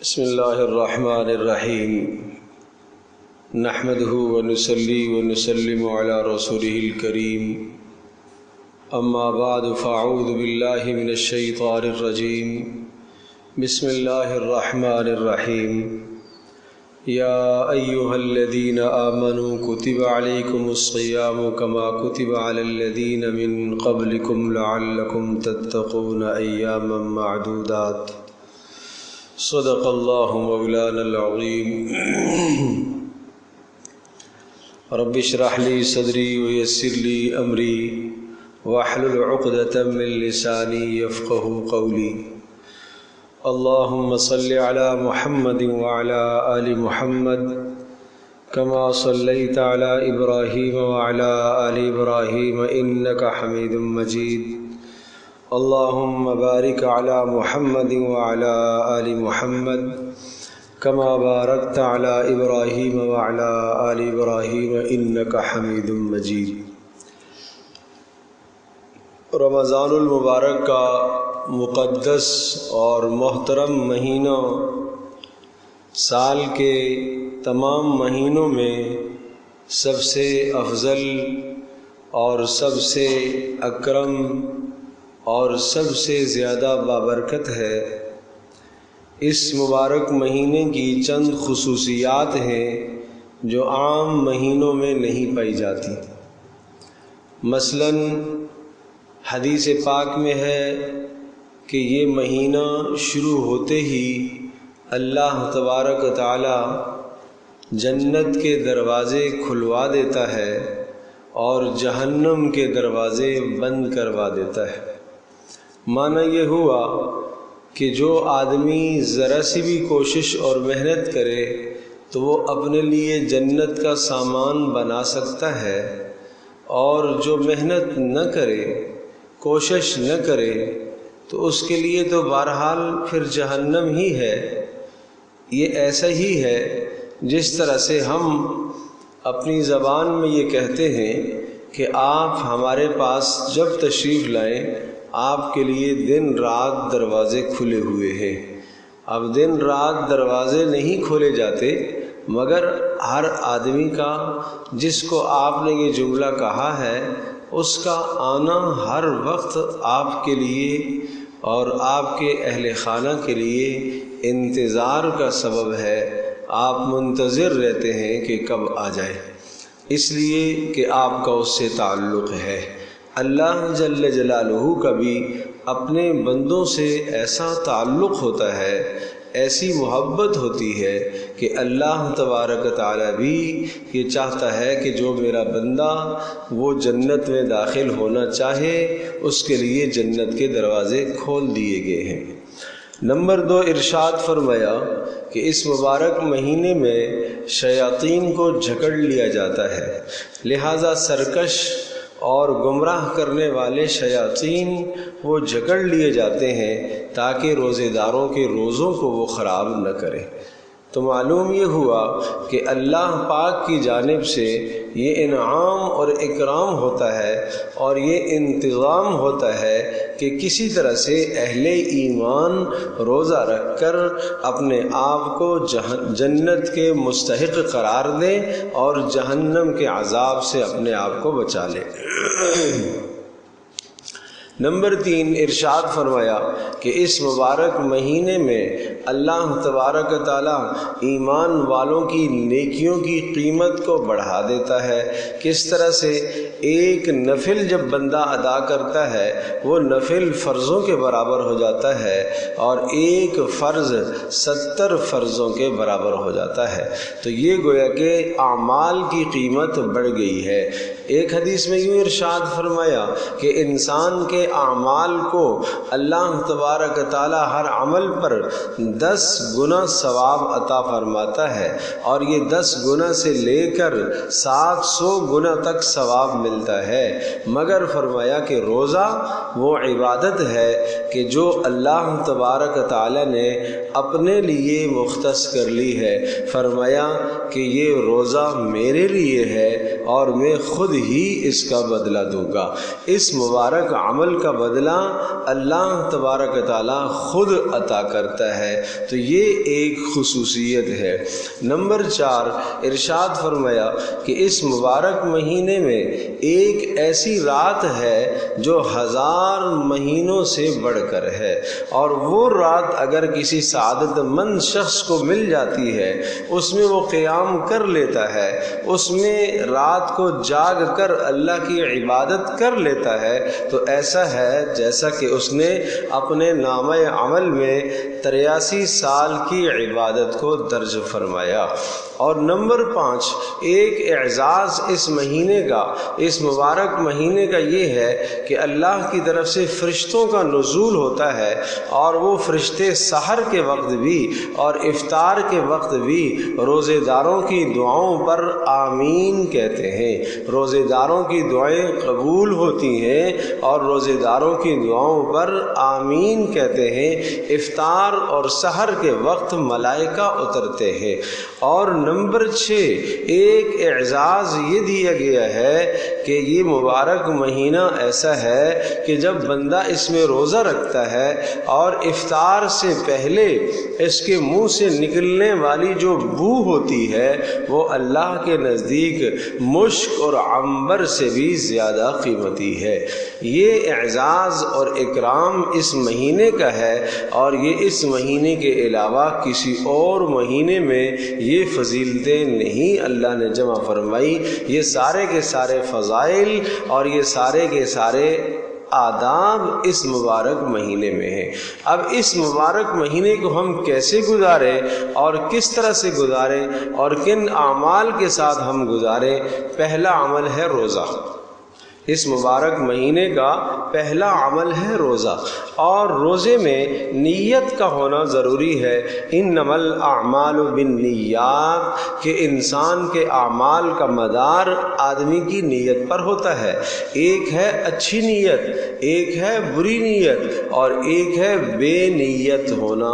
بسم اللہ الرحمن الرحیم نحمده ونصلی ونسلم علی رسوله الکریم اما بعد فاعوذ باللہ من الشیطان الرجیم بسم اللہ الرحمن الرحیم یا ایہا الذین آمنوا کتب علیکم الصیام کما کتب علی الذین من قبلکم لعلکم تتقون ایاما معدودات صدق اللہ مولانا العظیم رب اشرح لی صدری ویسر لی امری واحلل عقدۃ من لسانی یفقهوا قولی اللہم صل علی محمد وعلی آل محمد کما صلیت علی ابراہیم وعلی آل ابراہیم انک حمید مجید اللہم بارک علی محمد وعلی آل محمد کما بارکت علی ابراہیم وعلی آل ابراہیم انک حمید مجید۔ رمضان المبارک کا مقدس اور محترم مہینہ سال کے تمام مہینوں میں سب سے افضل اور سب سے اکرم اور سب سے زیادہ بابرکت ہے۔ اس مبارک مہینے کی چند خصوصیات ہیں جو عام مہینوں میں نہیں پائی جاتی۔ مثلاً حدیث پاک میں ہے کہ یہ مہینہ شروع ہوتے ہی اللہ تبارک و تعالی جنت کے دروازے کھلوا دیتا ہے اور جہنم کے دروازے بند کروا دیتا ہے۔ معنی یہ ہوا کہ جو آدمی ذرا سی بھی کوشش اور محنت کرے تو وہ اپنے لیے جنت کا سامان بنا سکتا ہے، اور جو محنت نہ کرے، کوشش نہ کرے تو اس کے لیے تو بہرحال پھر جہنم ہی ہے۔ یہ ایسا ہی ہے جس طرح سے ہم اپنی زبان میں یہ کہتے ہیں کہ آپ ہمارے پاس جب تشریف لائیں آپ کے لیے دن رات دروازے کھلے ہوئے ہیں۔ اب دن رات دروازے نہیں کھولے جاتے، مگر ہر آدمی کا جس کو آپ نے یہ جملہ کہا ہے اس کا آنا ہر وقت آپ کے لیے اور آپ کے اہل خانہ کے لیے انتظار کا سبب ہے۔ آپ منتظر رہتے ہیں کہ کب آ جائے، اس لیے کہ آپ کا اس سے تعلق ہے۔ اللہ جل جلالہ کا بھی اپنے بندوں سے ایسا تعلق ہوتا ہے، ایسی محبت ہوتی ہے کہ اللہ تبارک تعالیٰ بھی یہ چاہتا ہے کہ جو میرا بندہ وہ جنت میں داخل ہونا چاہے اس کے لیے جنت کے دروازے کھول دیے گئے ہیں۔ نمبر 2، ارشاد فرمایا کہ اس مبارک مہینے میں شیاطین کو جھکڑ لیا جاتا ہے، لہذا سرکش اور گمراہ کرنے والے شیاطین وہ جھکڑ لیے جاتے ہیں تاکہ روزے داروں کے روزوں کو وہ خراب نہ کرے۔ تو معلوم یہ ہوا کہ اللہ پاک کی جانب سے یہ انعام اور اکرام ہوتا ہے اور یہ انتظام ہوتا ہے کہ کسی طرح سے اہل ایمان روزہ رکھ کر اپنے آپ کو جنت کے مستحق قرار دیں اور جہنم کے عذاب سے اپنے آپ کو بچا لیں۔ نمبر 3، ارشاد فرمایا کہ اس مبارک مہینے میں اللہ تبارک تعالیٰ ایمان والوں کی نیکیوں کی قیمت کو بڑھا دیتا ہے۔ کس طرح سے؟ ایک نفل جب بندہ ادا کرتا ہے وہ نفل فرضوں کے برابر ہو جاتا ہے، اور ایک فرض 70 فرضوں کے برابر ہو جاتا ہے۔ تو یہ گویا کہ اعمال کی قیمت بڑھ گئی ہے۔ ایک حدیث میں یوں ارشاد فرمایا کہ انسان کے اعمال کو اللہ تبارک تعالی ہر عمل پر 10 گنا ثواب عطا فرماتا ہے، اور یہ 10 گنا سے لے کر 700 گنا تک ثواب ملتا ہے۔ مگر فرمایا کہ روزہ وہ عبادت ہے کہ جو اللہ تبارک تعالی نے اپنے لیے مختص کر لی ہے، فرمایا کہ یہ روزہ میرے لیے ہے اور میں خود ہی اس کا بدلہ دوں گا۔ اس مبارک عمل کا بدلہ اللہ تبارک تعالیٰ خود عطا کرتا ہے، تو یہ ایک خصوصیت ہے۔ نمبر 4، ارشاد فرمایا کہ اس مبارک مہینے میں ایک ایسی رات ہے جو 1000 مہینوں سے بڑھ کر ہے، اور وہ رات اگر کسی سعادت مند شخص کو مل جاتی ہے، اس میں وہ قیام کر لیتا ہے، اس میں رات کو جاگ کر اللہ کی عبادت کر لیتا ہے، تو ایسا ہے جیسا کہ اس نے اپنے نامہ عمل میں 83 سال کی عبادت کو درج فرمایا۔ اور نمبر 5، ایک اعزاز اس مہینے کا، اس مبارک مہینے کا یہ ہے کہ اللہ کی طرف سے فرشتوں کا نزول ہوتا ہے، اور وہ فرشتے سحر کے وقت بھی اور افطار کے وقت بھی روزے داروں کی دعاؤں پر آمین کہتے ہیں۔ روزے داروں کی دعائیں قبول ہوتی ہیں اور روزے داروں کی دعاؤں پر آمین کہتے ہیں۔ افطار اور سحر کے وقت ملائکہ اترتے ہیں۔ اور نمبر 6، ایک اعزاز یہ دیا گیا ہے کہ یہ مبارک مہینہ ایسا ہے کہ جب بندہ اس میں روزہ رکھتا ہے اور افطار سے پہلے اس کے منہ سے نکلنے والی جو بو ہوتی ہے وہ اللہ کے نزدیک مشک اور عنبر سے بھی زیادہ قیمتی ہے۔ یہ اعزاز اور اکرام اس مہینے کا ہے، اور یہ اس مہینے کے علاوہ کسی اور مہینے میں یہ فضیلتیں نہیں اللہ نے جمع فرمائی۔ یہ سارے کے سارے فضائل اور یہ سارے کے سارے آداب اس مبارک مہینے میں ہیں۔ اب اس مبارک مہینے کو ہم کیسے گزاریں اور کس طرح سے گزاریں اور کن اعمال کے ساتھ ہم گزاریں؟ پہلا عمل ہے روزہ۔ اس مبارک مہینے کا پہلا عمل ہے روزہ، اور روزے میں نیت کا ہونا ضروری ہے۔ انما الاعمال بالنیات، کہ انسان کے اعمال کا مدار آدمی کی نیت پر ہوتا ہے۔ ایک ہے اچھی نیت، ایک ہے بری نیت، اور ایک ہے بے نیت ہونا۔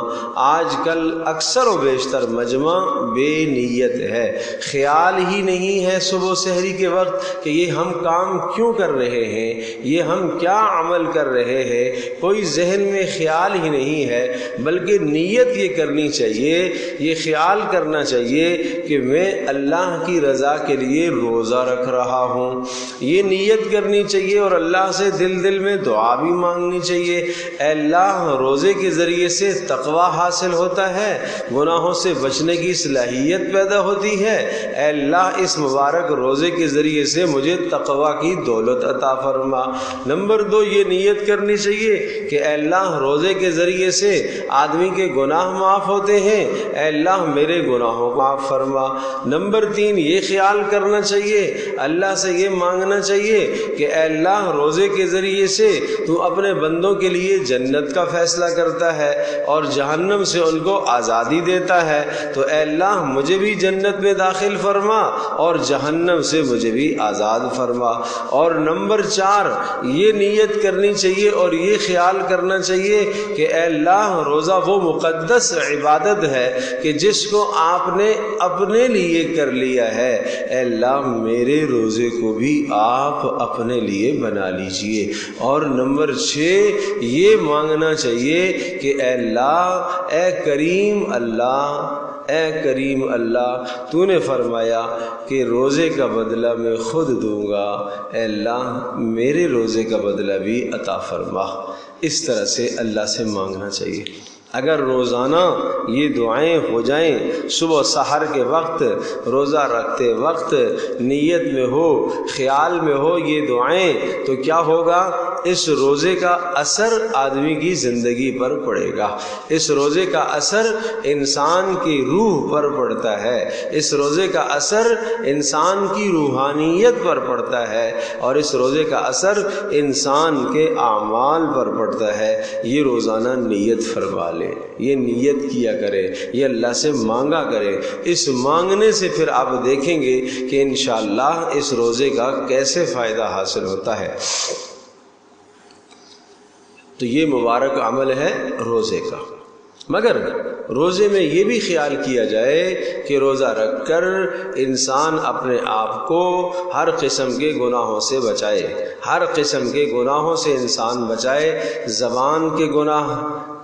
آج کل اکثر و بیشتر مجمع بے نیت ہے، خیال ہی نہیں ہے صبح سحری کے وقت کہ یہ ہم کام کیوں کر رہے ہیں، یہ ہم کیا عمل کر رہے ہیں، کوئی ذہن میں خیال ہی نہیں ہے، بلکہ نیت یہ کرنی چاہیے، یہ خیال کرنا چاہیے کہ میں اللہ کی رضا کے لیے روزہ رکھ رہا ہوں۔ یہ نیت کرنی چاہیے اور اللہ سے دل میں دعا بھی مانگنی چاہیے، اے اللہ روزے کے ذریعے سے تقوی حاصل ہوتا ہے، گناہوں سے بچنے کی صلاحیت پیدا ہوتی ہے، اے اللہ اس مبارک روزے کے ذریعے سے مجھے تقوی کی دولت عطا فرما۔ نمبر 2، یہ نیت کرنی چاہیے کہ اے اللہ روزے کے ذریعے سے آدمی کے گناہ معاف ہوتے ہیں، اے اللہ میرے گناہوں کو معاف فرما۔ نمبر 3، یہ خیال کرنا چاہیے، اللہ سے یہ مانگنا چاہیے کہ اے اللہ روزے کے ذریعے سے تو اپنے بندوں کے لیے جنت کا فیصلہ کرتا ہے اور جہنم سے ان کو آزادی دیتا ہے، تو اے اللہ مجھے بھی جنت میں داخل فرما اور جہنم سے مجھے بھی آزاد فرما۔ اور نمبر 4، یہ نیت کرنی چاہیے اور یہ خیال کرنا چاہیے کہ اے اللہ روزہ وہ مقدس عبادت ہے کہ جس کو آپ نے اپنے لیے کر لیا ہے، اے اللہ میرے روزے کو بھی آپ اپنے لیے بنا لیجئے۔ اور نمبر 6، یہ مانگنا چاہیے کہ اے اللہ، اے کریم اللہ، اے کریم اللہ، تو نے فرمایا کہ روزے کا بدلہ میں خود دوں گا، اے اللہ میرے روزے کا بدلہ بھی عطا فرما۔ اس طرح سے اللہ سے مانگنا چاہیے۔ اگر روزانہ یہ دعائیں ہو جائیں، صبح سحر کے وقت، روزہ رکھتے وقت نیت میں ہو، خیال میں ہو یہ دعائیں، تو کیا ہوگا؟ اس روزے کا اثر آدمی کی زندگی پر پڑے گا، اس روزے کا اثر انسان کی روح پر پڑتا ہے، اس روزے کا اثر انسان کی روحانیت پر پڑتا ہے، اور اس روزے کا اثر انسان کے اعمال پر پڑتا ہے۔ یہ روزانہ نیت فرما لے، یہ نیت کیا کرے، یہ اللہ سے مانگا کرے۔ اس مانگنے سے پھر آپ دیکھیں گے کہ انشاءاللہ اس روزے کا کیسے فائدہ حاصل ہوتا ہے۔ تو یہ مبارک عمل ہے روزے کا، مگر روزے میں یہ بھی خیال کیا جائے کہ روزہ رکھ کر انسان اپنے آپ کو ہر قسم کے گناہوں سے بچائے، ہر قسم کے گناہوں سے انسان بچائے، زبان کے گناہ،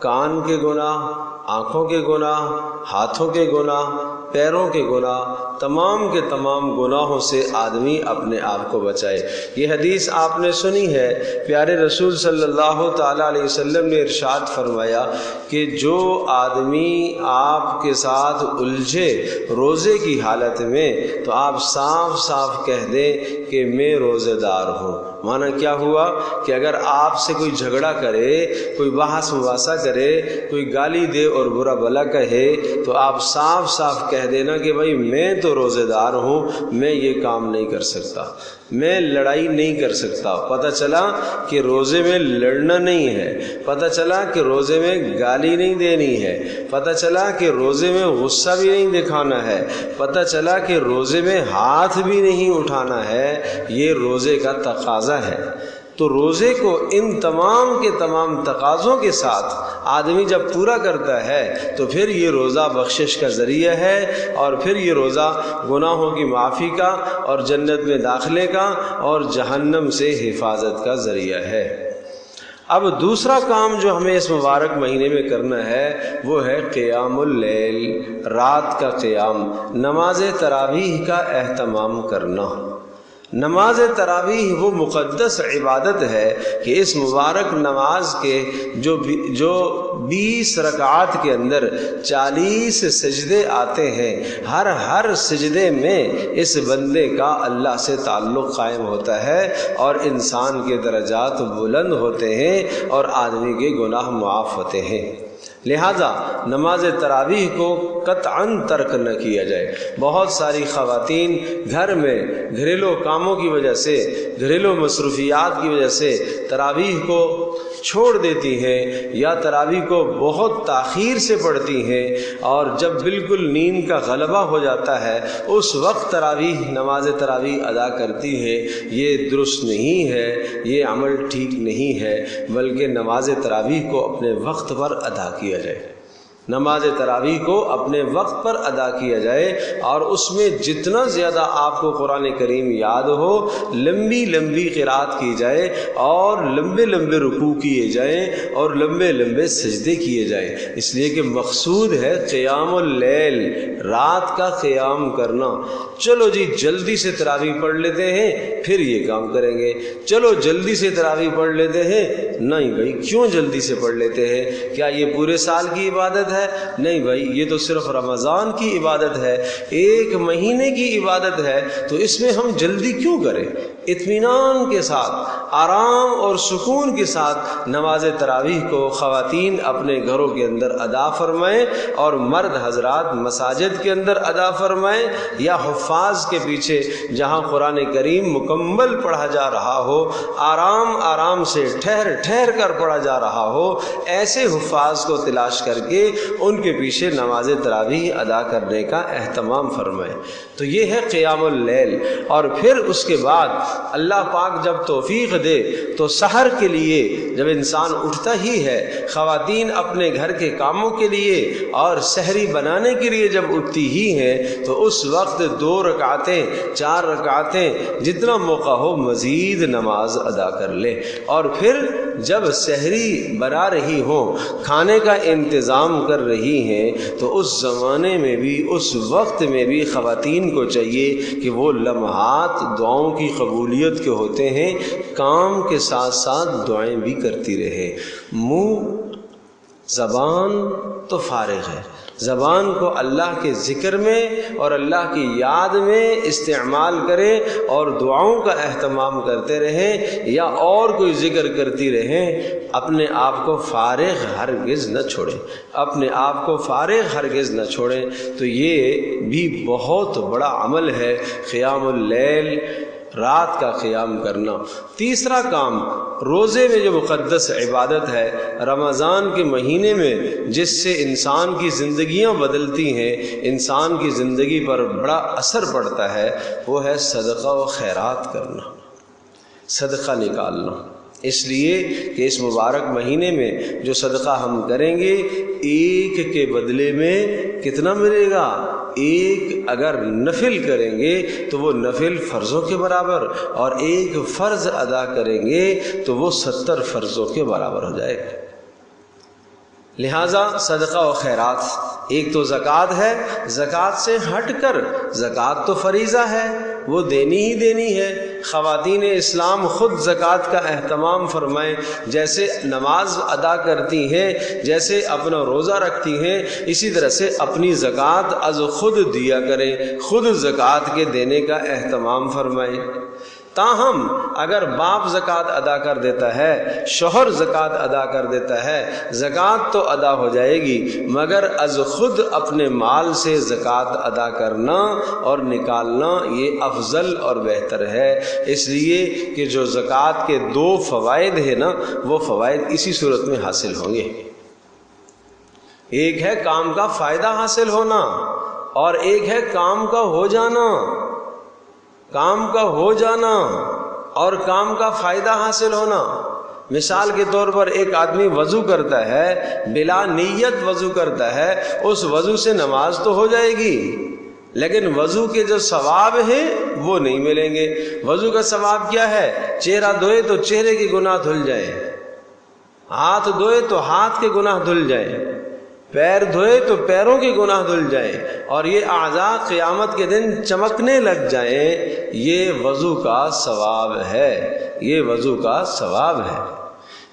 کان کے گناہ، آنکھوں کے گناہ، ہاتھوں کے گناہ، پیروں کے گناہ، تمام کے تمام گناہوں سے آدمی اپنے آپ کو بچائے۔ یہ حدیث آپ نے سنی ہے، پیارے رسول صلی اللہ تعالیٰ علیہ وسلم نے ارشاد فرمایا کہ جو آدمی آپ کے ساتھ الجھے روزے کی حالت میں تو آپ صاف صاف کہہ دیں کہ میں روزے دار ہوں۔ معنی کیا ہوا کہ اگر آپ سے کوئی جھگڑا کرے، کوئی بحث مباحثہ کرے، کوئی گالی دے اور برا بھلا کہے تو آپ صاف صاف کہہ دینا کہ بھائی میں تو روزے دار ہوں، میں یہ کام نہیں کر سکتا، میں لڑائی نہیں کر سکتا۔ پتہ چلا کہ روزے میں لڑنا نہیں ہے، پتہ چلا کہ روزے میں گالی نہیں دینی ہے، پتہ چلا کہ روزے میں غصہ بھی نہیں دکھانا ہے، پتہ چلا کہ روزے میں ہاتھ بھی نہیں اٹھانا ہے۔ یہ روزے کا تقاضا ہے۔ تو روزے کو ان تمام کے تمام تقاضوں کے ساتھ آدمی جب پورا کرتا ہے تو پھر یہ روزہ بخشش کا ذریعہ ہے، اور پھر یہ روزہ گناہوں کی معافی کا اور جنت میں داخلے کا اور جہنم سے حفاظت کا ذریعہ ہے۔ اب دوسرا کام جو ہمیں اس مبارک مہینے میں کرنا ہے وہ ہے قیام اللیل، رات کا قیام، نماز تراویح کا اہتمام کرنا۔ نماز تراویح وہ مقدس عبادت ہے کہ اس مبارک نماز کے جو 20 رکعات کے اندر 40 سجدے آتے ہیں، ہر سجدے میں اس بندے کا اللہ سے تعلق قائم ہوتا ہے اور انسان کے درجات بلند ہوتے ہیں اور آدمی کے گناہ معاف ہوتے ہیں۔ لہذا نماز تراویح کو قطعاً ترک نہ کیا جائے۔ بہت ساری خواتین گھر میں گھریلو کاموں کی وجہ سے، گھریلو مصروفیات کی وجہ سے تراویح کو چھوڑ دیتی ہیں یا تراویح کو بہت تاخیر سے پڑھتی ہیں، اور جب بالکل نیند کا غلبہ ہو جاتا ہے اس وقت نماز تراویح ادا کرتی ہے۔ یہ درست نہیں ہے، یہ عمل ٹھیک نہیں ہے، بلکہ نماز تراویح کو اپنے وقت پر ادا کیا جائے۔ نماز تراویح کو اپنے وقت پر ادا کیا جائے، اور اس میں جتنا زیادہ آپ کو قرآن کریم یاد ہو، لمبی لمبی قرات کی جائے اور لمبے لمبے رکوع کیے جائیں اور لمبے لمبے سجدے کیے جائیں، اس لیے کہ مقصود ہے قیام اللیل، رات کا قیام کرنا۔ چلو جی جلدی سے تراویح پڑھ لیتے ہیں پھر یہ کام کریں گے، چلو جلدی سے تراویح پڑھ لیتے ہیں، نہیں بھائی کیوں جلدی سے پڑھ لیتے ہیں؟ کیا یہ پورے سال کی عبادت ہے؟ نہیں بھائی، یہ تو صرف رمضان کی عبادت ہے، 1 مہینے کی عبادت ہے، تو اس میں ہم جلدی کیوں کریں؟ اطمینان کے ساتھ، آرام اور سکون کے ساتھ نماز تراویح کو خواتین اپنے گھروں کے اندر ادا فرمائیں، اور مرد حضرات مساجد کے اندر ادا فرمائیں، یا حفاظ کے پیچھے جہاں قرآن کریم مکمل پڑھا جا رہا ہو، آرام آرام سے ٹھہر ٹھہر کر پڑھا جا رہا ہو، ایسے حفاظ کو تلاش کر کے ان کے پیچھے نماز تراویح ادا کرنے کا اہتمام فرمائیں۔ تو یہ ہے قیام اللیل۔ اور پھر اس کے بعد اللہ پاک جب توفیق دے تو سحر کے لیے جب انسان اٹھتا ہی ہے، خواتین اپنے گھر کے کاموں کے لیے اور سحری بنانے کے لیے جب اٹھتی ہی ہیں تو اس وقت 2 رکعتیں 4 رکعتیں جتنا موقع ہو مزید نماز ادا کر لے، اور پھر جب سحری بنا رہی ہوں، کھانے کا انتظام کر رہی ہیں، تو اس زمانے میں بھی، اس وقت میں بھی خواتین کو چاہیے کہ وہ لمحات دعاؤں کی قبولیت کے ہوتے ہیں، کام کے ساتھ ساتھ دعائیں بھی کرتی رہے۔ منہ زبان تو فارغ ہے، زبان کو اللہ کے ذکر میں اور اللہ کی یاد میں استعمال کریں اور دعاؤں کا اہتمام کرتے رہیں، یا اور کوئی ذکر کرتی رہیں، اپنے آپ کو فارغ ہرگز نہ چھوڑیں، اپنے آپ کو فارغ ہرگز نہ چھوڑیں۔ تو یہ بھی بہت بڑا عمل ہے، قیام اللیل، رات کا قیام کرنا۔ تیسرا کام، روزے میں جو مقدس عبادت ہے رمضان کے مہینے میں، جس سے انسان کی زندگیاں بدلتی ہیں، انسان کی زندگی پر بڑا اثر پڑتا ہے، وہ ہے صدقہ و خیرات کرنا، صدقہ نکالنا۔ اس لیے کہ اس مبارک مہینے میں جو صدقہ ہم کریں گے ایک کے بدلے میں کتنا ملے گا؟ ایک اگر نفل کریں گے تو وہ نفل فرضوں کے برابر، اور ایک فرض ادا کریں گے تو وہ 70 فرضوں کے برابر ہو جائے گا۔ لہٰذا صدقہ و خیرات، ایک تو زکوٰۃ ہے، زکوٰۃ سے ہٹ کر، زکوٰۃ تو فریضہ ہے، وہ دینی ہی دینی ہے۔ خواتین اسلام خود زکوٰۃ کا اہتمام فرمائیں، جیسے نماز ادا کرتی ہیں، جیسے اپنا روزہ رکھتی ہیں، اسی طرح سے اپنی زکوٰۃ از خود دیا کریں، خود زکوٰۃ کے دینے کا اہتمام فرمائیں۔ تاہم اگر باپ زکوٰۃ ادا کر دیتا ہے، شوہر زکوٰۃ ادا کر دیتا ہے، زکوٰۃ تو ادا ہو جائے گی، مگر از خود اپنے مال سے زکوٰۃ ادا کرنا اور نکالنا یہ افضل اور بہتر ہے، اس لیے کہ جو زکوٰۃ کے 2 فوائد ہیں نا، وہ فوائد اسی صورت میں حاصل ہوں گے۔ ایک ہے کام کا فائدہ حاصل ہونا، اور ایک ہے کام کا ہو جانا۔ کام کا ہو جانا اور کام کا فائدہ حاصل ہونا۔ مثال کے طور پر ایک آدمی وضو کرتا ہے، بلا نیت وضو کرتا ہے، اس وضو سے نماز تو ہو جائے گی، لیکن وضو کے جو ثواب ہیں وہ نہیں ملیں گے۔ وضو کا ثواب کیا ہے؟ چہرہ دھوئے تو چہرے کے گناہ دھل جائیں، ہاتھ دھوئے تو ہاتھ کے گناہ دھل جائیں، پیر دھوئے تو پیروں کے گناہ دھل جائیں، اور یہ اعضاء قیامت کے دن چمکنے لگ جائیں۔ یہ وضو کا ثواب ہے، یہ وضو کا ثواب ہے۔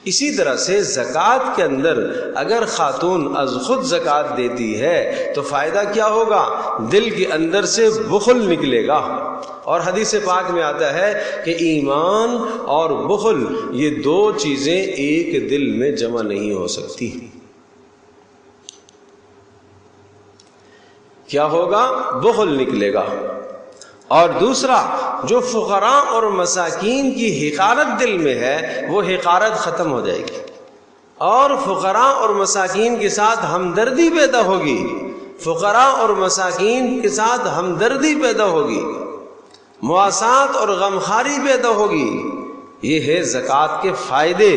اسی طرح سے زکوٰۃ کے اندر اگر خاتون از خود زکوٰۃ دیتی ہے تو فائدہ کیا ہوگا؟ دل کے اندر سے بخل نکلے گا، اور حدیث پاک میں آتا ہے کہ ایمان اور بخل یہ 2 چیزیں ایک دل میں جمع نہیں ہو سکتی۔ کیا ہوگا؟ بخل نکلے گا۔ اور دوسرا، جو فقراء اور مساکین کی حقارت دل میں ہے وہ حقارت ختم ہو جائے گی، اور فقراء اور مساکین کے ساتھ ہمدردی پیدا ہوگی، فقراء اور مساکین کے ساتھ ہمدردی پیدا ہوگی، مواسات اور غمخواری پیدا ہوگی۔ یہ ہے زکوٰۃ کے فائدے،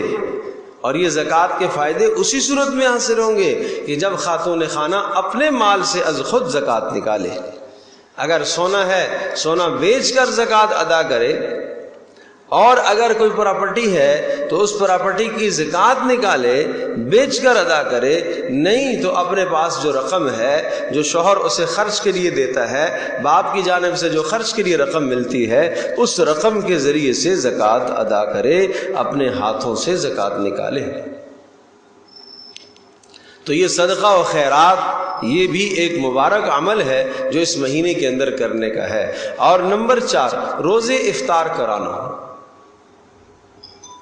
اور یہ زکوٰۃ کے فائدے اسی صورت میں حاصل ہوں گے کہ جب خاتون خانہ اپنے مال سے از خود زکوٰۃ نکالے۔ اگر سونا ہے، سونا بیچ کر زکوٰۃ ادا کرے، اور اگر کوئی پراپرٹی ہے تو اس پراپرٹی کی زکوٰۃ نکالے، بیچ کر ادا کرے، نہیں تو اپنے پاس جو رقم ہے، جو شوہر اسے خرچ کے لیے دیتا ہے، باپ کی جانب سے جو خرچ کے لیے رقم ملتی ہے، اس رقم کے ذریعے سے زکوٰۃ ادا کرے، اپنے ہاتھوں سے زکوٰۃ نکالے۔ تو یہ صدقہ و خیرات یہ بھی ایک مبارک عمل ہے جو اس مہینے کے اندر کرنے کا ہے۔ اور نمبر 4، روزے افطار کرانا۔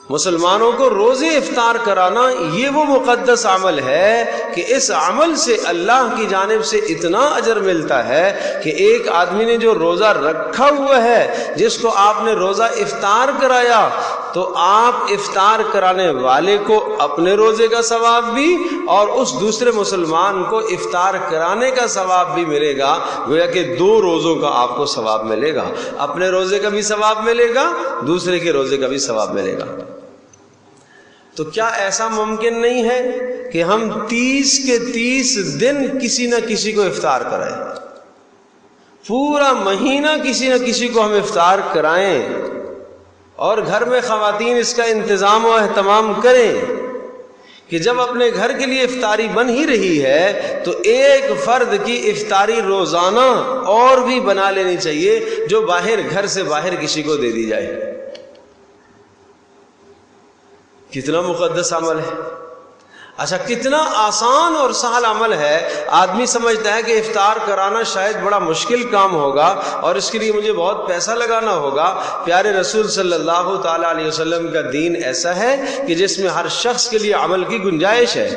مسلمانوں کو روزے افطار کرانا یہ وہ مقدس عمل ہے کہ اس عمل سے اللہ کی جانب سے اتنا اجر ملتا ہے کہ ایک آدمی نے جو روزہ رکھا ہوا ہے، جس کو آپ نے روزہ افطار کرایا، تو آپ افطار کرانے والے کو اپنے روزے کا ثواب بھی اور اس دوسرے مسلمان کو افطار کرانے کا ثواب بھی ملے گا۔ گویا کہ 2 روزوں کا آپ کو ثواب ملے گا، اپنے روزے کا بھی ثواب ملے گا، دوسرے کے روزے کا بھی ثواب ملے گا۔ تو کیا ایسا ممکن نہیں ہے کہ ہم 30 کے 30 دن کسی نہ کسی کو افطار کرائیں، پورا مہینہ کسی نہ کسی کو ہم افطار کرائیں، اور گھر میں خواتین اس کا انتظام و اہتمام کریں کہ جب اپنے گھر کے لیے افطاری بن ہی رہی ہے تو ایک فرد کی افطاری روزانہ اور بھی بنا لینی چاہیے، جو باہر گھر سے باہر کسی کو دے دی جائے۔ کتنا مقدس عمل ہے! اچھا، کتنا آسان اور سہل عمل ہے۔ آدمی سمجھتا ہے کہ افطار کرانا شاید بڑا مشکل کام ہوگا اور اس کے لیے مجھے بہت پیسہ لگانا ہوگا۔ پیارے رسول صلی اللہ تعالیٰ علیہ وسلم کا دین ایسا ہے کہ جس میں ہر شخص کے لیے عمل کی گنجائش ہے۔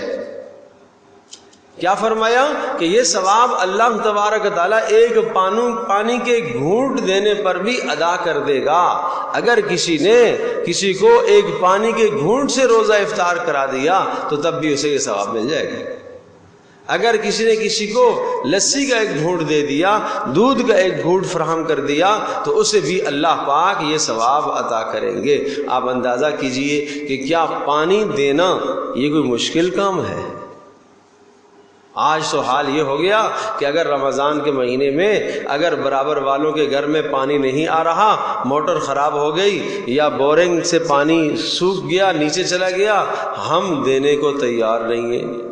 کیا فرمایا کہ یہ ثواب اللہ تبارک تعالیٰ ایک پانی کے گھونٹ دینے پر بھی ادا کر دے گا۔ اگر کسی نے کسی کو ایک پانی کے گھونٹ سے روزہ افطار کرا دیا تو تب بھی اسے یہ ثواب مل جائے گا۔ اگر کسی نے کسی کو لسی کا ایک گھونٹ دے دیا، دودھ کا ایک گھونٹ فراہم کر دیا، تو اسے بھی اللہ پاک یہ ثواب عطا کریں گے۔ آپ اندازہ کیجئے کہ کیا پانی دینا یہ کوئی مشکل کام ہے؟ آج تو حال یہ ہو گیا کہ اگر رمضان کے مہینے میں اگر برابر والوں کے گھر میں پانی نہیں آ رہا، موٹر خراب ہو گئی یا بورنگ سے پانی سوکھ گیا، نیچے چلا گیا، ہم دینے کو تیار نہیں ہیں۔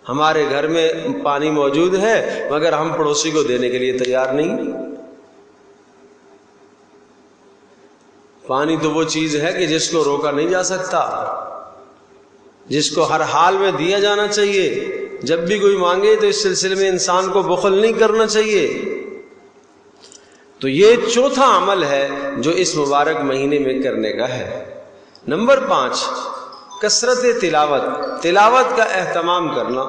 ہمارے گھر میں پانی موجود ہے مگر ہم پڑوسی کو دینے کے لیے تیار نہیں۔ پانی تو وہ چیز ہے کہ جس کو روکا نہیں جا سکتا، جس کو ہر حال میں دیا جانا چاہیے۔ جب بھی کوئی مانگے تو اس سلسلے میں انسان کو بخل نہیں کرنا چاہیے۔ تو یہ چوتھا عمل ہے جو اس مبارک مہینے میں کرنے کا ہے۔ نمبر 5، کثرت تلاوت کا اہتمام کرنا۔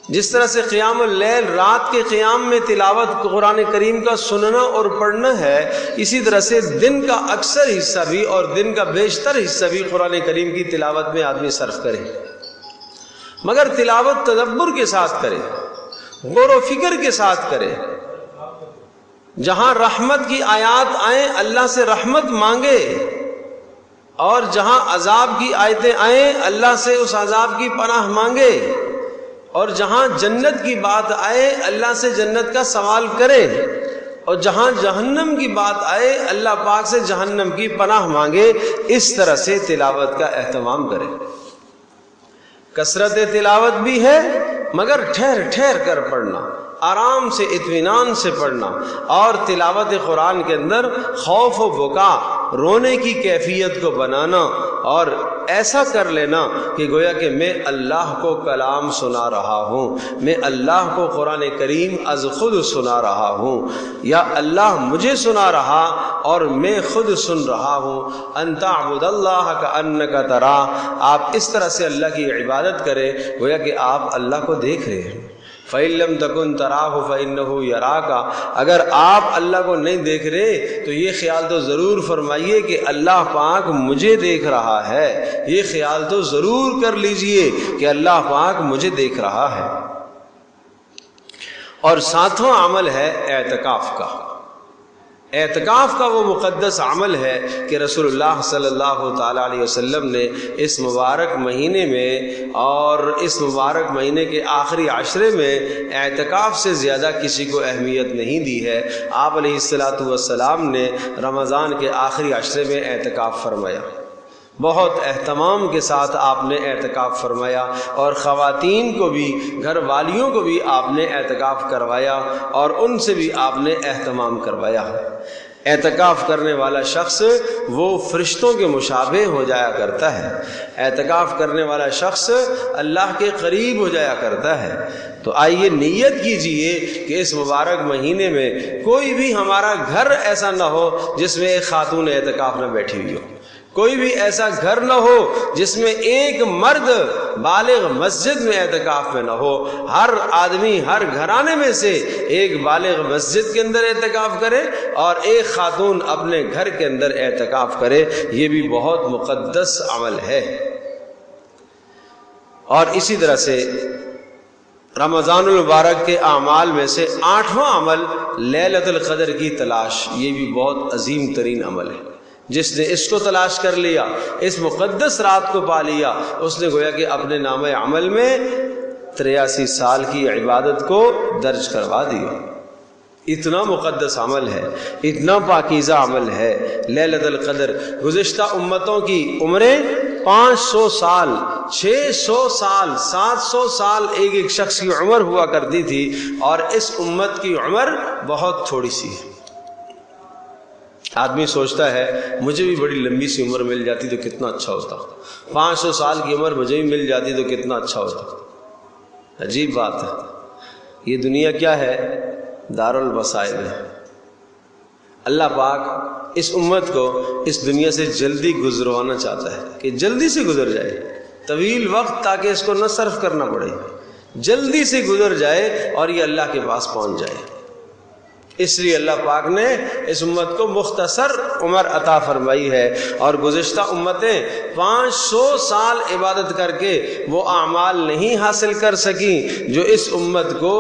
جس طرح سے قیام اللیل، رات کے قیام میں تلاوت قرآن کریم کا سننا اور پڑھنا ہے، اسی طرح سے دن کا اکثر حصہ بھی اور دن کا بیشتر حصہ بھی قرآن کریم کی تلاوت میں آدمی صرف کرے، مگر تلاوت تدبر کے ساتھ کرے، غور و فکر کے ساتھ کرے۔ جہاں رحمت کی آیات آئیں اللہ سے رحمت مانگے، اور جہاں عذاب کی آیتیں آئیں اللہ سے اس عذاب کی پناہ مانگے، اور جہاں جنت کی بات آئے اللہ سے جنت کا سوال کرے، اور جہاں جہنم کی بات آئے اللہ پاک سے جہنم کی پناہ مانگے۔ اس طرح سے تلاوت کا اہتمام کرے۔ کثرت تلاوت بھی ہے مگر ٹھہر ٹھہر کر پڑھنا، آرام سے اطمینان سے پڑھنا، اور تلاوت قرآن کے اندر خوف و بکا، رونے کی کیفیت کو بنانا، اور ایسا کر لینا کہ گویا کہ میں اللہ کو کلام سنا رہا ہوں، میں اللہ کو قرآن کریم از خود سنا رہا ہوں، یا اللہ مجھے سنا رہا اور میں خود سن رہا ہوں۔ ان تعبد اللہ کأنک تراہ، آپ اس طرح سے اللہ کی عبادت کریں گویا کہ آپ اللہ کو دیکھ رہے ہیں۔ فَإِن لَّمْ تَكُن تَرَاهُ فَإِنَّهُ يَرَاكَ، اگر آپ اللہ کو نہیں دیکھ رہے تو یہ خیال تو ضرور فرمائیے کہ اللہ پاک مجھے دیکھ رہا ہے، یہ خیال تو ضرور کر لیجئے کہ اللہ پاک مجھے دیکھ رہا ہے۔ اور ساتواں عمل ہے اعتکاف کا۔ اعتکاف کا وہ مقدس عمل ہے کہ رسول اللہ صلی اللہ تعالیٰ علیہ وسلم نے اس مبارک مہینے میں اور اس مبارک مہینے کے آخری عشرے میں اعتکاف سے زیادہ کسی کو اہمیت نہیں دی ہے۔ آپ علیہ الصلاۃ والسلام نے رمضان کے آخری عشرے میں اعتکاف فرمایا، بہت اہتمام کے ساتھ آپ نے اعتکاف فرمایا، اور خواتین کو بھی، گھر والیوں کو بھی آپ نے اعتکاف کروایا اور ان سے بھی آپ نے اہتمام کروایا۔ اعتکاف کرنے والا شخص وہ فرشتوں کے مشابہ ہو جایا کرتا ہے، اعتکاف کرنے والا شخص اللہ کے قریب ہو جایا کرتا ہے۔ تو آئیے نیت کیجئے کہ اس مبارک مہینے میں کوئی بھی ہمارا گھر ایسا نہ ہو جس میں ایک خاتون اعتکاف نہ بیٹھی ہوئی ہو، کوئی بھی ایسا گھر نہ ہو جس میں ایک مرد بالغ مسجد میں اعتکاف میں نہ ہو۔ ہر آدمی، ہر گھرانے میں سے ایک بالغ مسجد کے اندر اعتکاف کرے اور ایک خاتون اپنے گھر کے اندر اعتکاف کرے، یہ بھی بہت مقدس عمل ہے۔ اور اسی طرح سے رمضان المبارک کے اعمال میں سے 8واں عمل لیلۃ القدر کی تلاش، یہ بھی بہت عظیم ترین عمل ہے۔ جس نے اس کو تلاش کر لیا، اس مقدس رات کو پا لیا، اس نے گویا کہ اپنے نامہ عمل میں 83 سال کی عبادت کو درج کروا دیا۔ اتنا مقدس عمل ہے، اتنا پاکیزہ عمل ہے لیلۃ القدر۔ گزشتہ امتوں کی عمریں 500 سال، 600 سال، 700 سال ایک ایک شخص کی عمر ہوا کرتی تھی، اور اس امت کی عمر بہت تھوڑی سی ہے۔ آدمی سوچتا ہے مجھے بھی بڑی لمبی سی عمر مل جاتی تو کتنا اچھا ہوتا، 500 سال کی عمر مجھے بھی مل جاتی تو کتنا اچھا ہوتا۔ عجیب بات ہے، یہ دنیا کیا ہے؟ دار المصائب ہے۔ اللہ پاک اس امت کو اس دنیا سے جلدی گزروانا چاہتا ہے کہ جلدی سے گزر جائے، طویل وقت تاکہ اس کو نہ صرف کرنا پڑے، جلدی سے گزر جائے اور یہ اللہ کے پاس پہنچ جائے۔ اس لیے اللہ پاک نے اس امت کو مختصر عمر عطا فرمائی ہے، اور گزشتہ امتیں 500 سال عبادت کر کے وہ اعمال نہیں حاصل کر سکیں جو اس امت کو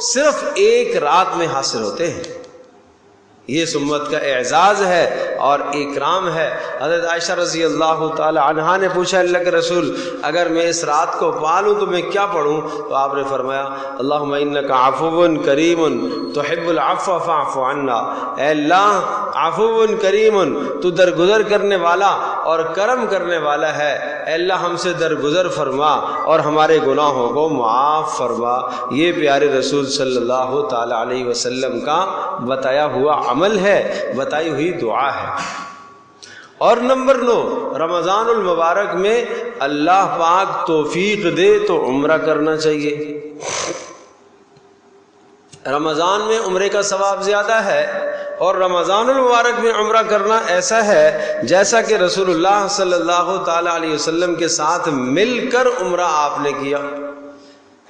صرف ایک رات میں حاصل ہوتے ہیں۔ یہ اس امت کا اعزاز ہے اور اکرام ہے۔ حضرت عائشہ رضی اللہ تعالی عنہا نے پوچھا اللہ کے رسول اگر میں اس رات کو پالوں تو میں کیا پڑھوں؟ تو آپ نے فرمایا اللہم انک عفو کریم تحب العفو فاعف عنا، اے اللہ عفو کریم تو درگزر کرنے والا اور کرم کرنے والا ہے، اے اللہ ہم سے درگزر فرما اور ہمارے گناہوں کو معاف فرما۔ یہ پیارے رسول صلی اللہ تعالی علیہ وسلم کا بتایا ہوا عمل ہے، بتائی ہوئی دعا ہے۔ اور نمبر 9، رمضان المبارک میں اللہ پاک توفیق دے تو عمرہ کرنا چاہیے۔ رمضان میں عمرے کا ثواب زیادہ ہے، اور رمضان المبارک میں عمرہ کرنا ایسا ہے جیسا کہ رسول اللہ صلی اللہ تعالی علیہ وسلم کے ساتھ مل کر عمرہ آپ نے کیا،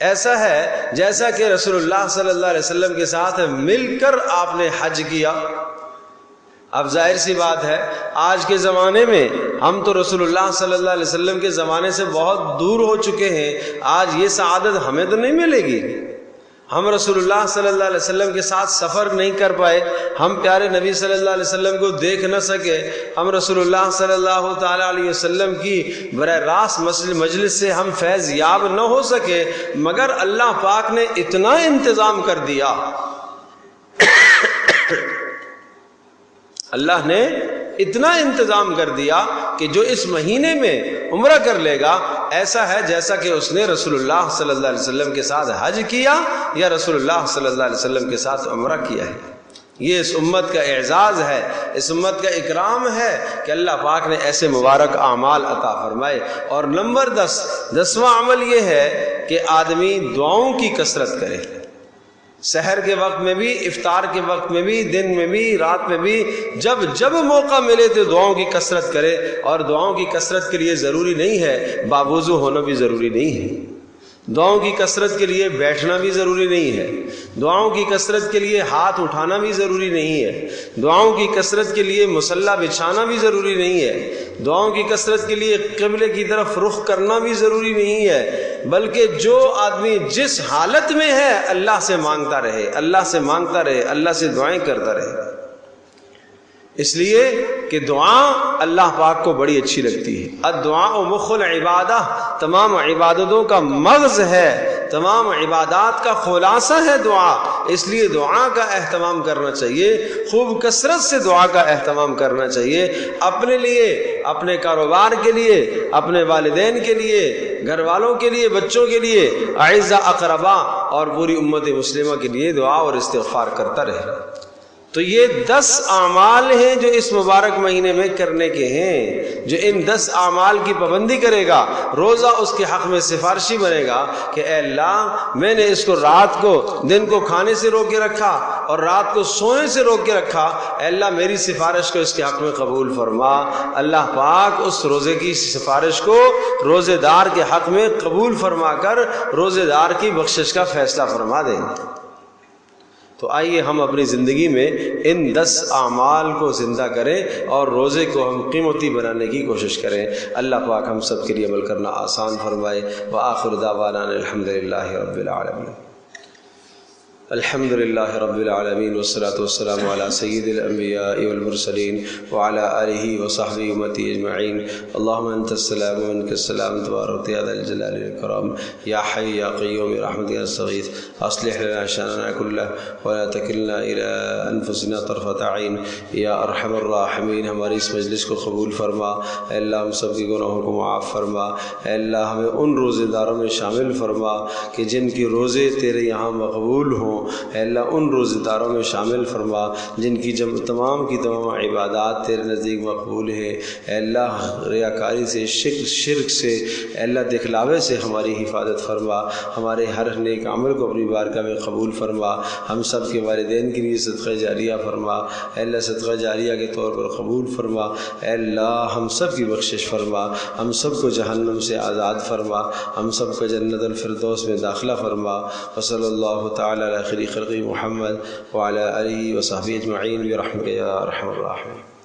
ایسا ہے جیسا کہ رسول اللہ صلی اللہ علیہ وسلم کے ساتھ مل کر آپ نے حج کیا۔ اب ظاہر سی بات ہے آج کے زمانے میں ہم تو رسول اللہ صلی اللہ علیہ وسلم کے زمانے سے بہت دور ہو چکے ہیں، آج یہ سعادت ہمیں تو نہیں ملے گی۔ ہم رسول اللہ صلی اللہ علیہ وسلم کے ساتھ سفر نہیں کر پائے، ہم پیارے نبی صلی اللہ علیہ وسلم کو دیکھ نہ سکے، ہم رسول اللہ صلی اللہ تعالی علیہ وسلم کی براہ راست مجلس سے ہم فیض یاب نہ ہو سکے، مگر اللہ پاک نے اتنا انتظام کر دیا، اللہ نے اتنا انتظام کر دیا کہ جو اس مہینے میں عمرہ کر لے گا ایسا ہے جیسا کہ اس نے رسول اللہ صلی اللہ علیہ وسلم کے ساتھ حج کیا یا رسول اللہ صلی اللہ علیہ وسلم کے ساتھ عمرہ کیا ہے۔ یہ اس امت کا اعزاز ہے، اس امت کا اکرام ہے کہ اللہ پاک نے ایسے مبارک اعمال عطا فرمائے۔ اور نمبر 10واں عمل یہ ہے کہ آدمی دعاؤں کی کثرت کرے، سحر کے وقت میں بھی، افطار کے وقت میں بھی، دن میں بھی، رات میں بھی، جب موقع ملے تو دعاؤں کی کثرت کرے۔ اور دعاؤں کی کثرت کے لیے ضروری نہیں ہے باوضو ہونا بھی ضروری نہیں ہے، دعاؤں کی کثرت کے لیے بیٹھنا بھی ضروری نہیں ہے، دعاؤں کی کثرت کے لیے ہاتھ اٹھانا بھی ضروری نہیں ہے، دعاؤں کی کثرت کے لیے مصلی بچھانا بھی ضروری نہیں ہے، دعاؤں کی کثرت کے لیے قبلے کی طرف رخ کرنا بھی ضروری نہیں ہے، بلکہ جو آدمی جس حالت میں ہے اللہ سے مانگتا رہے، اللہ سے مانگتا رہے، اللہ سے دعائیں کرتا رہے، اس لیے کہ دعا اللہ پاک کو بڑی اچھی لگتی ہے۔ الدعاء مخ العبادہ، تمام عبادتوں کا مغز ہے، تمام عبادات کا خلاصہ ہے دعا، اس لیے دعا کا اہتمام کرنا چاہیے، خوب کثرت سے دعا کا اہتمام کرنا چاہیے، اپنے لیے، اپنے کاروبار کے لیے، اپنے والدین کے لیے، گھر والوں کے لیے، بچوں کے لیے، اعزاء اقربا اور پوری امت مسلمہ کے لیے دعا اور استغفار کرتا رہے۔ تو یہ 10 اعمال ہیں جو اس مبارک مہینے میں کرنے کے ہیں۔ جو ان 10 اعمال کی پابندی کرے گا روزہ اس کے حق میں سفارشی بنے گا کہ اے اللہ میں نے اس کو رات کو، دن کو کھانے سے روک کے رکھا اور رات کو سونے سے روک کے رکھا، اے اللہ میری سفارش کو اس کے حق میں قبول فرما۔ اللہ پاک اس روزے کی سفارش کو روزے دار کے حق میں قبول فرما کر روزے دار کی بخشش کا فیصلہ فرما دیں۔ تو آئیے ہم اپنی زندگی میں ان 10 اعمال کو زندہ کریں اور روزے کو ہم قیمتی بنانے کی کوشش کریں۔ اللہ پاک ہم سب کے لیے عمل کرنا آسان فرمائے۔ وآخر دعوانا الحمدللہ رب العالمین۔ الحمد للہ رب العالمین والصلاة والسلام علی سید الانبیاء والمرسلین وعلی آلہ وصحبہ امتی اجمعین۔ اللہم انت السلام ومنک السلام تبارک یا ذا الجلال والاکرام یا حی یا قیوم برحمتک نستغیث اصلح لنا شأننا کلہ ولا تکلنا الی انفسنا طرفۃ عین یا ارحم الراحمین۔ ہماری اس مجلس کو قبول فرما، اے اللہ ہم سب کے گناہوں کو معاف فرما، اے اللہ ہمیں ان روزے داروں میں شامل فرما کہ جن کی روزے تیرے یہاں مقبول ہوں، اے اللہ ان روزے داروں میں شامل فرما جن کی تمام کی تمام عبادات تیرے نزدیک مقبول ہیں۔ اے اللہ ریاکاری سے، شرک سے، اے اللہ دکھلاوے سے ہماری حفاظت فرما، ہمارے ہر نیک عمل کو اپنی بارگاہ میں قبول فرما، ہم سب کے والدین کے لیے صدقہ جاریہ فرما، اے اللہ صدقہ جاریہ کے طور پر قبول فرما، اے اللہ ہم سب کی بخشش فرما، ہم سب کو جہنم سے آزاد فرما، ہم سب کو جنت الفردوس میں داخلہ فرما۔ وصلی اللہ تعالی علی خیر خلق محمد وعلی آلہ وصحبہ اجمعین برحمتک یا ارحم الراحمین۔